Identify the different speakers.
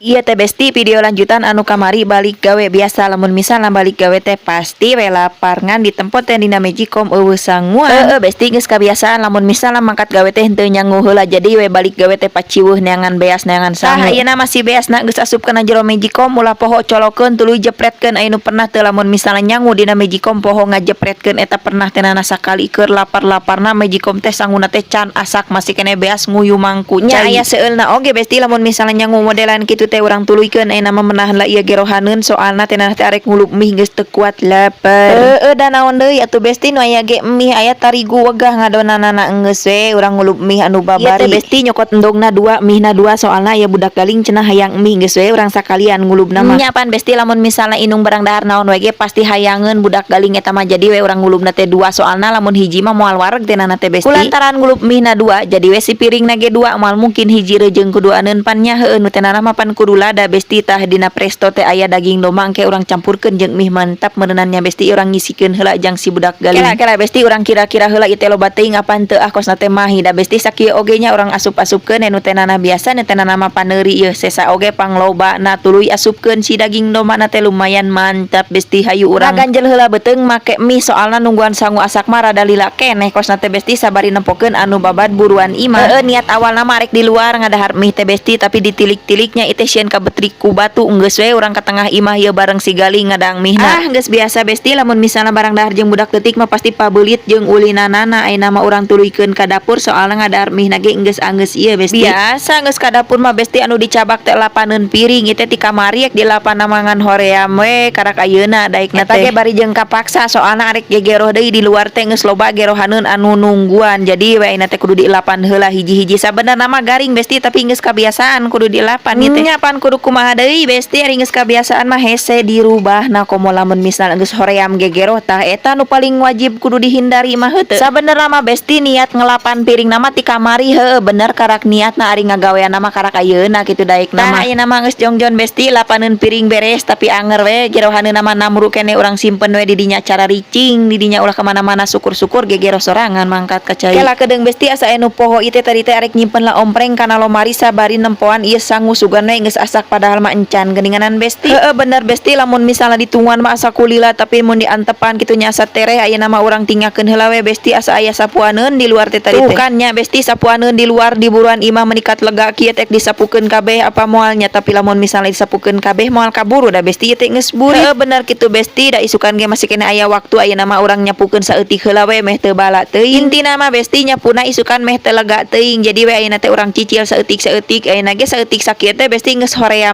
Speaker 1: Iya teh besti video lanjutan anu kamari balik gawe biasa lamun misalna balik gawe teh pasti we lapar ngan di tempat teh dina Magicom eueuh sanguan. Besti geus kabiasaan lamun misalna mangkat gawe teh henteu nyangu heula jadi we balik gawe teh paciweuh neangan beas neangan sangu. Ayeuna masih beasna geus asupkeun ka jero Magicom ulah poho colokeun tuluy jepretkeun aya nu pernah teu lamun misalna nyangu dina Magicom poho ngajepretkeun eta pernah teh nana sakali keur lapar-laparna Magicom teh sanguna teh can asak masih kene beas nguyu mangku. Nya aya seueulna oge besti lamun misalna nyangu modelan kitu teh urang tuluykeun aya nama menahan lah ieu gerohaneun soalna teh nanti arek ngulup mih geus teu kuat lapar. Da naon deui atuh besti nu aya ge mih aya tarigu wegah ngadonanana geus we urang ngulup mih anu babari. Ieu teh besti nyokot endogna 2 mihna 2 soalna aya budak galing cenah hayang mih geus we urang sakalian ngulupna mah. Nya pan besti lamun misalna inung barang dahar naon we ge pasti hayangeun budak galing eta mah jadi we urang ngulupna teh 2 soalna lamun hiji mah moal wareg teh nana teh besti. Kulantaran ngulup mihna 2 jadi we si piringna ge 2 moal mungkin hiji rejeung kuduaneun pan nya heueuh nu teh nana mah pan kudu lada besti tah dina presto teh aya daging domba engke urang campurkeun jeung mih mantap meunannya besti urang ngisikeun heula jang si budak galing. Kela besti urang kira-kira heula ieu teh loba teuing apan teu kosna teh mah da besti sakieu oge nya urang asup-asupkeun anu teh nana biasa nu teh nana mah paneuri ieu sesa oge panglobana tuluy asupkeun si daging domba na teh lumayan mantap besti hayu urang ganjel heula beuteung make mih soalna nungguan sangu asak mah rada lila keneh kosna teh besti sabari nempokeun anu babad buruan imah. Niat awalna mah rek di luar ngadahar mih teh besti tapi ditilik-tiliknya ieu teh sieun kabetrik ku batu geus we urang ka tengah imah ieu bareng si galing ngadang mihna. Geus biasa besti lamun misalna barang dahar jeung budak leutik mah pasti pabeulit jeung ulinanana ayeuna mah urang tuluykeun ka dapur soalna ngadahar mihna ge geus anggeus ieu besti. Biasa geus ka dapur mah besti anu dicabak teh lapaneun piring ieu teh ti kamari ek di lapan mangan hoream we karak ayeuna daekna teh. Eta ge bari jeung kapaksa soalna arek gegeroh deui di luar teh geus loba gerohaneun anu nungguan jadi we ayeuna teh kudu dilapan heula hiji-hiji sabenerna mah garing besti tapi geus kabiasaan kudu dilapan ieu teh. Nya pan kudu kumaha deui besti ari geus kabiasaan mah hese dirubahna komo lamun misalna geus hoream gegeroh tah eta nu paling wajib kudu dihindari mah heunteu. Sabenerna mah besti niat ngelapan piringna mah ti kamari heueuh bener karak niatna ari ngagaweanna mah karak ayeuna kitu daekna mah. Ayeuna mah geus jongjon besti lapaneun piring beres tapi anger we gerohaneuna mah namru kene urang simpen we di dinya cara ricing di dinya ulah ka mana-mana syukur-syukur gegeroh sorangan mangkat ka cai. Kela kedeung besti asa anu poho ieu teh tadi teh arek nyimpen lah ompreng kana lomari sabari nempoan ieu sangu sugan we geus asak padahal mah encan geuninganan besti. Bener besti lamun misalna ditungguan mah asa kulila tapi mun diantepan kitu nya asa tereh ayeuna mah urang tinggalkeun heula we besti asa aya sapuaneun di luar teh tadi teh. Kan nya besti sapuaneun di luar di buruan imah menikat lega kieu teh disapukeun kabeh apa moalnya tapi lamun misalna disapukeun kabeh moal kaburu da besti ieu teh geus buri. Bener kitu besti da isukan ge masih kena aya waktu ayeuna mah urang nyapukeun saeutik heula we meh teu bala teuing. Intina mah besti nyapuna isukan meh teu lega teuing jadi we ayeuna teh urang cicil saeutik-saeutik ayeuna ge saeutik sakieu teh besti geus hoream